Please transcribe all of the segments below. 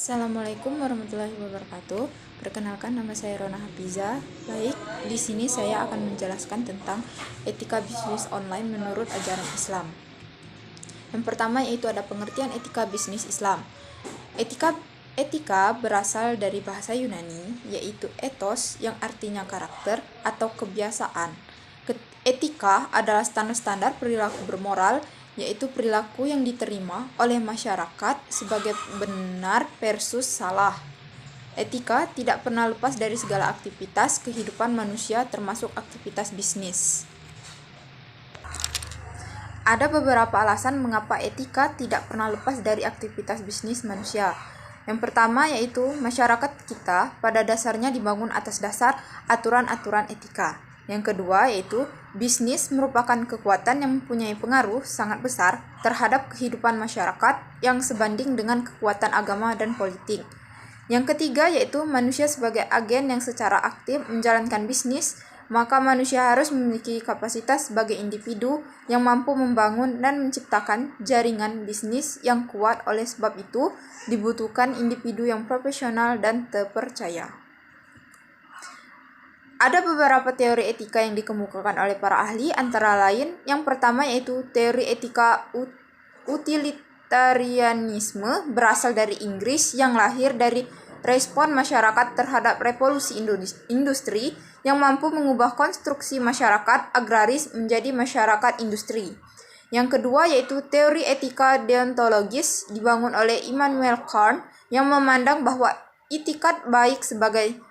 Assalamualaikum warahmatullahi wabarakatuh. Perkenalkan, nama saya Rona Hafiza. Baik, di sini saya akan menjelaskan tentang etika bisnis online menurut ajaran Islam. Yang pertama yaitu ada pengertian etika bisnis Islam. Etika berasal dari bahasa Yunani, yaitu ethos yang artinya karakter atau kebiasaan. Etika adalah standar-standar perilaku bermoral, yaitu perilaku yang diterima oleh masyarakat sebagai benar versus salah. Etika tidak pernah lepas dari segala aktivitas kehidupan manusia, termasuk aktivitas bisnis. Ada beberapa alasan mengapa etika tidak pernah lepas dari aktivitas bisnis manusia. Yang pertama yaitu masyarakat kita pada dasarnya dibangun atas dasar aturan-aturan etika. Yang kedua yaitu bisnis merupakan kekuatan yang mempunyai pengaruh sangat besar terhadap kehidupan masyarakat yang sebanding dengan kekuatan agama dan politik. Yang ketiga yaitu manusia sebagai agen yang secara aktif menjalankan bisnis, maka manusia harus memiliki kapasitas sebagai individu yang mampu membangun dan menciptakan jaringan bisnis yang kuat. Oleh sebab itu, dibutuhkan individu yang profesional dan terpercaya. Ada beberapa teori etika yang dikemukakan oleh para ahli, antara lain yang pertama yaitu teori etika utilitarianisme berasal dari Inggris yang lahir dari respon masyarakat terhadap revolusi industri yang mampu mengubah konstruksi masyarakat agraris menjadi masyarakat industri. Yang kedua yaitu teori etika deontologis dibangun oleh Immanuel Kant yang memandang bahwa itikat baik sebagai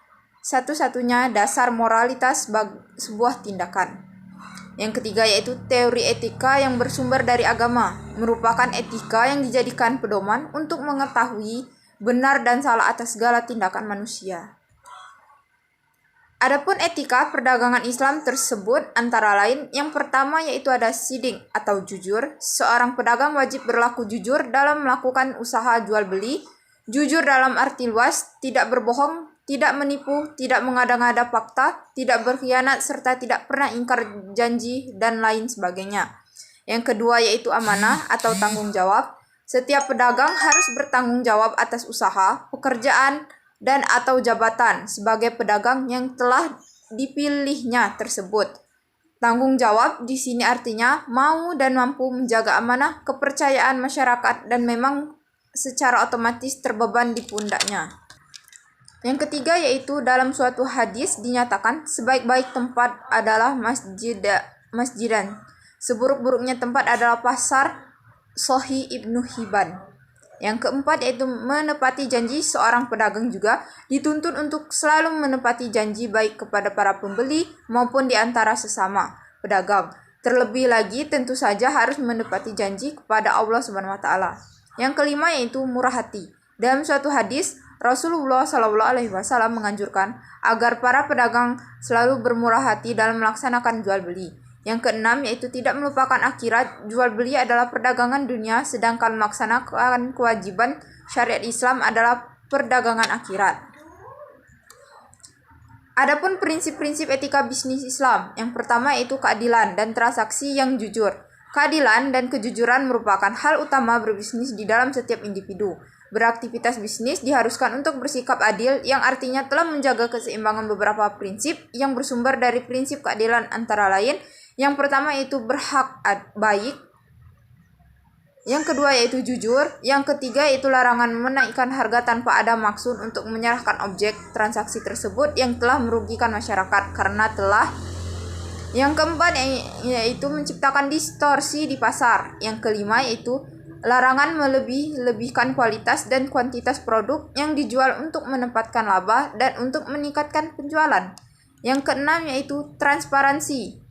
satu-satunya dasar moralitas sebuah tindakan. Yang ketiga yaitu teori etika yang bersumber dari agama, merupakan etika yang dijadikan pedoman untuk mengetahui benar dan salah atas segala tindakan manusia. Adapun etika perdagangan Islam tersebut antara lain yang pertama yaitu ada sidq atau jujur. Seorang pedagang wajib berlaku jujur dalam melakukan usaha jual beli. Jujur dalam arti luas, tidak berbohong, tidak menipu, tidak mengada-ngada fakta, tidak berkhianat, serta tidak pernah ingkar janji, dan lain sebagainya. Yang kedua yaitu amanah atau tanggung jawab. Setiap pedagang harus bertanggung jawab atas usaha, pekerjaan, dan atau jabatan sebagai pedagang yang telah dipilihnya tersebut. Tanggung jawab di sini artinya mau dan mampu menjaga amanah kepercayaan masyarakat dan memang secara otomatis terbeban di pundaknya. Yang ketiga yaitu dalam suatu hadis dinyatakan sebaik-baik tempat adalah masjidan. Seburuk-buruknya tempat adalah pasar. Sahih Ibnu Hibban. Yang keempat yaitu menepati janji. Seorang pedagang juga dituntut untuk selalu menepati janji baik kepada para pembeli maupun di antara sesama pedagang. Terlebih lagi tentu saja harus menepati janji kepada Allah Subhanahu wa taala. Yang kelima yaitu murah hati. Dalam suatu hadis Rasulullah SAW menganjurkan agar para pedagang selalu bermurah hati dalam melaksanakan jual beli. Yang keenam yaitu tidak melupakan akhirat. Jual beli adalah perdagangan dunia, sedangkan melaksanakan kewajiban syariat Islam adalah perdagangan akhirat. Adapun prinsip-prinsip etika bisnis Islam, yang pertama yaitu keadilan dan transaksi yang jujur. Keadilan dan kejujuran merupakan hal utama berbisnis di dalam setiap individu. Beraktivitas bisnis diharuskan untuk bersikap adil, yang artinya telah menjaga keseimbangan beberapa prinsip yang bersumber dari prinsip keadilan, antara lain yang pertama yaitu berhak baik, yang kedua yaitu jujur, yang ketiga yaitu larangan menaikkan harga tanpa ada maksud untuk menyerahkan objek transaksi tersebut yang telah merugikan masyarakat karena telah. Yang keempat yaitu menciptakan distorsi di pasar. Yang kelima yaitu larangan melebih-lebihkan kualitas dan kuantitas produk yang dijual untuk menempatkan laba dan untuk meningkatkan penjualan. Yang keenam yaitu transparansi.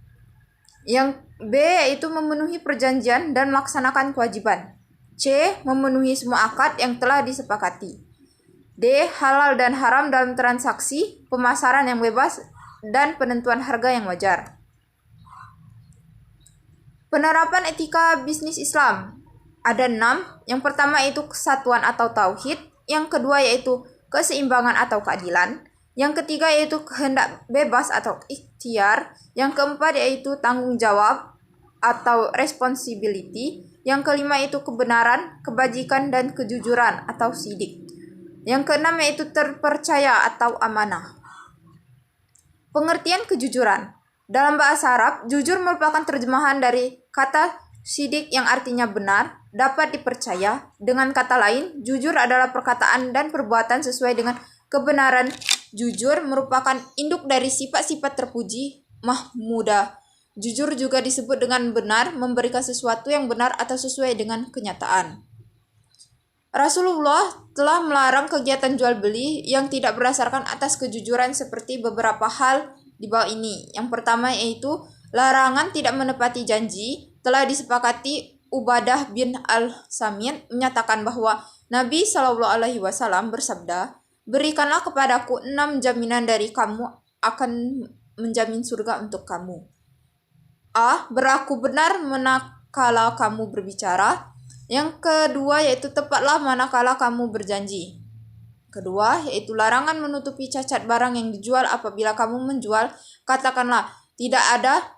Yang B yaitu memenuhi perjanjian dan melaksanakan kewajiban. C. Memenuhi semua akad yang telah disepakati. D. Halal dan haram dalam transaksi, pemasaran yang bebas, dan penentuan harga yang wajar. Penerapan etika bisnis Islam ada 6. Yang pertama yaitu kesatuan atau tauhid. Yang kedua yaitu keseimbangan atau keadilan. Yang ketiga yaitu kehendak bebas atau ikhtiar. Yang keempat yaitu tanggung jawab atau responsibility. Yang kelima yaitu kebenaran, kebajikan, dan kejujuran atau sidq. Yang keenam yaitu terpercaya atau amanah. Pengertian kejujuran. Dalam bahasa Arab, jujur merupakan terjemahan dari kata sidik yang artinya benar, dapat dipercaya. Dengan kata lain, jujur adalah perkataan dan perbuatan sesuai dengan kebenaran. Jujur merupakan induk dari sifat-sifat terpuji, mahmudah. Jujur juga disebut dengan benar, memberikan sesuatu yang benar atau sesuai dengan kenyataan. Rasulullah telah melarang kegiatan jual beli yang tidak berdasarkan atas kejujuran seperti beberapa hal di bawah ini. Yang pertama yaitu larangan tidak menepati janji. Telah disepakati Ubadah bin Al-Samit menyatakan bahwa Nabi SAW bersabda, "Berikanlah kepadaku 6 jaminan dari kamu akan menjamin surga untuk kamu. A. Berlaku benar manakala kamu berbicara. Yang kedua yaitu tepatlah manakala kamu berjanji. Kedua yaitu larangan menutupi cacat barang yang dijual apabila kamu menjual. Katakanlah, tidak ada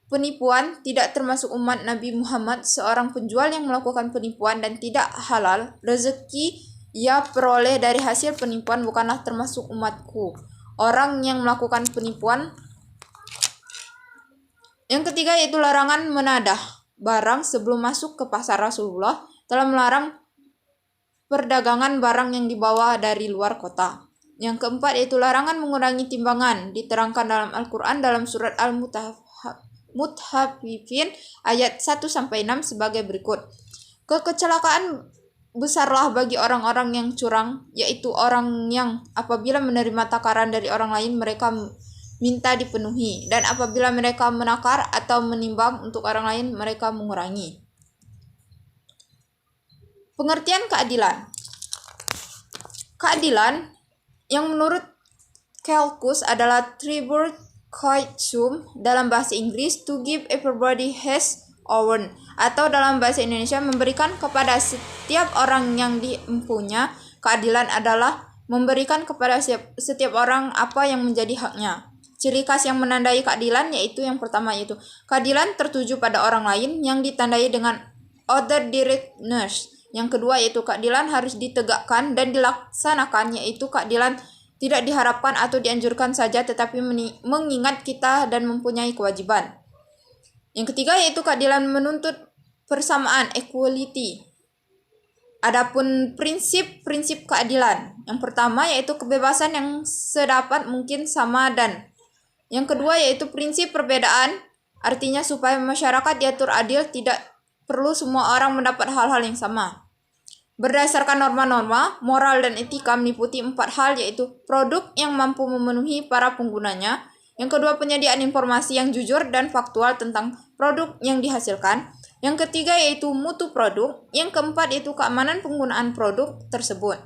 penipuan, tidak termasuk umat Nabi Muhammad seorang penjual yang melakukan penipuan dan tidak halal. Rezeki ia peroleh dari hasil penipuan bukanlah termasuk umatku. Orang yang melakukan penipuan. Yang ketiga yaitu larangan menadah barang sebelum masuk ke pasar. Rasulullah telah melarang perdagangan barang yang dibawa dari luar kota. Yang keempat yaitu larangan mengurangi timbangan, diterangkan dalam Al-Quran dalam surat Al-Mutaffifin ayat 1-6 sebagai berikut. Kecelakaan besarlah bagi orang-orang yang curang, yaitu orang yang apabila menerima takaran dari orang lain mereka minta dipenuhi, dan apabila mereka menakar atau menimbang untuk orang lain mereka mengurangi. Pengertian keadilan. Keadilan yang menurut Kelkus adalah tripartite dalam bahasa Inggris, to give everybody his own, atau dalam bahasa Indonesia memberikan kepada setiap orang yang diempunya. Keadilan adalah memberikan kepada setiap orang apa yang menjadi haknya. Ciri khas yang menandai keadilan yaitu yang pertama yaitu keadilan tertuju pada orang lain yang ditandai dengan order directness. Yang kedua yaitu keadilan harus ditegakkan dan dilaksanakan, yaitu keadilan tidak diharapkan atau dianjurkan saja tetapi mengingat kita dan mempunyai kewajiban. Yang ketiga yaitu keadilan menuntut persamaan, equality. Adapun prinsip-prinsip keadilan, yang pertama yaitu kebebasan yang sedapat mungkin sama dan yang kedua yaitu prinsip perbedaan, artinya supaya masyarakat diatur adil, tidak perlu semua orang mendapat hal-hal yang sama. Berdasarkan norma-norma, moral dan etika meliputi 4 hal yaitu produk yang mampu memenuhi para penggunanya. Yang kedua penyediaan informasi yang jujur dan faktual tentang produk yang dihasilkan. Yang ketiga yaitu mutu produk. Yang keempat yaitu keamanan penggunaan produk tersebut.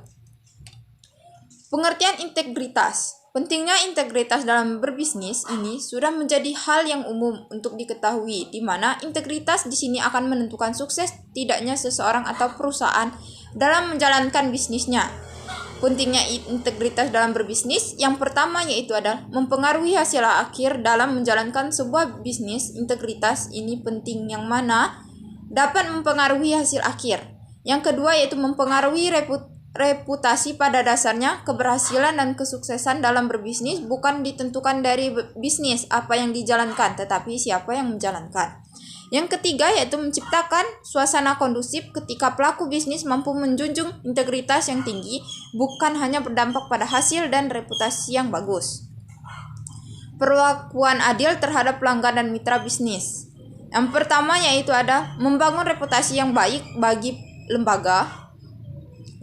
Pengertian integritas. Pentingnya integritas dalam berbisnis ini sudah menjadi hal yang umum untuk diketahui, di mana integritas di sini akan menentukan sukses tidaknya seseorang atau perusahaan dalam menjalankan bisnisnya. Pentingnya integritas dalam berbisnis, yang pertama yaitu adalah mempengaruhi hasil akhir dalam menjalankan sebuah bisnis. Integritas ini penting yang mana dapat mempengaruhi hasil akhir. Yang kedua yaitu mempengaruhi reputasi. Pada dasarnya, keberhasilan dan kesuksesan dalam berbisnis bukan ditentukan dari bisnis apa yang dijalankan, tetapi siapa yang menjalankan. Yang ketiga yaitu menciptakan suasana kondusif ketika pelaku bisnis mampu menjunjung integritas yang tinggi, bukan hanya berdampak pada hasil dan reputasi yang bagus. Perlakuan adil terhadap pelanggan dan mitra bisnis. Yang pertama yaitu ada membangun reputasi yang baik bagi lembaga.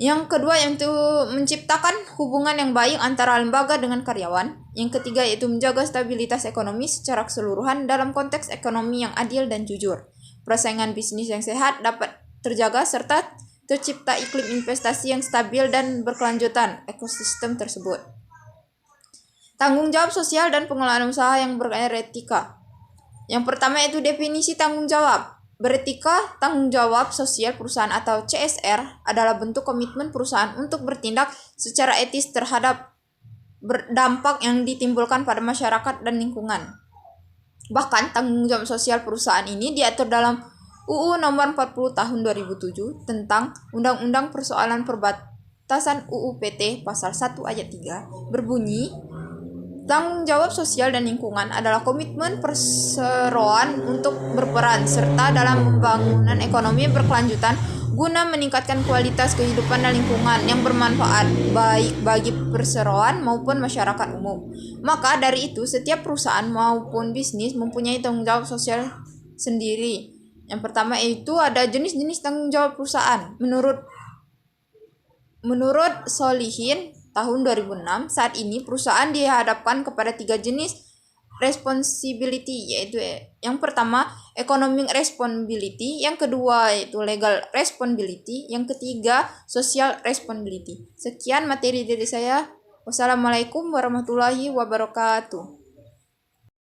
Yang kedua yaitu menciptakan hubungan yang baik antara lembaga dengan karyawan. Yang ketiga yaitu menjaga stabilitas ekonomi secara keseluruhan dalam konteks ekonomi yang adil dan jujur. Persaingan bisnis yang sehat dapat terjaga serta tercipta iklim investasi yang stabil dan berkelanjutan ekosistem tersebut. Tanggung jawab sosial dan pengelolaan usaha yang beretika. Yang pertama yaitu definisi tanggung jawab. Beretika, tanggung jawab sosial perusahaan atau CSR adalah bentuk komitmen perusahaan untuk bertindak secara etis terhadap dampak yang ditimbulkan pada masyarakat dan lingkungan. Bahkan tanggung jawab sosial perusahaan ini diatur dalam UU Nomor 40 Tahun 2007 tentang Undang-Undang Persoalan batasan UU PT Pasal 1 Ayat 3 berbunyi, tanggung jawab sosial dan lingkungan adalah komitmen perseroan untuk berperan serta dalam pembangunan ekonomi berkelanjutan guna meningkatkan kualitas kehidupan dan lingkungan yang bermanfaat baik bagi perseroan maupun masyarakat umum. Maka dari itu, setiap perusahaan maupun bisnis mempunyai tanggung jawab sosial sendiri. Yang pertama itu ada jenis-jenis tanggung jawab perusahaan. Menurut Solihin tahun 2006, saat ini perusahaan dihadapkan kepada 3 jenis responsibility, yaitu yang pertama economic responsibility, yang kedua yaitu legal responsibility, yang ketiga social responsibility. Sekian materi dari saya. Wassalamualaikum warahmatullahi wabarakatuh.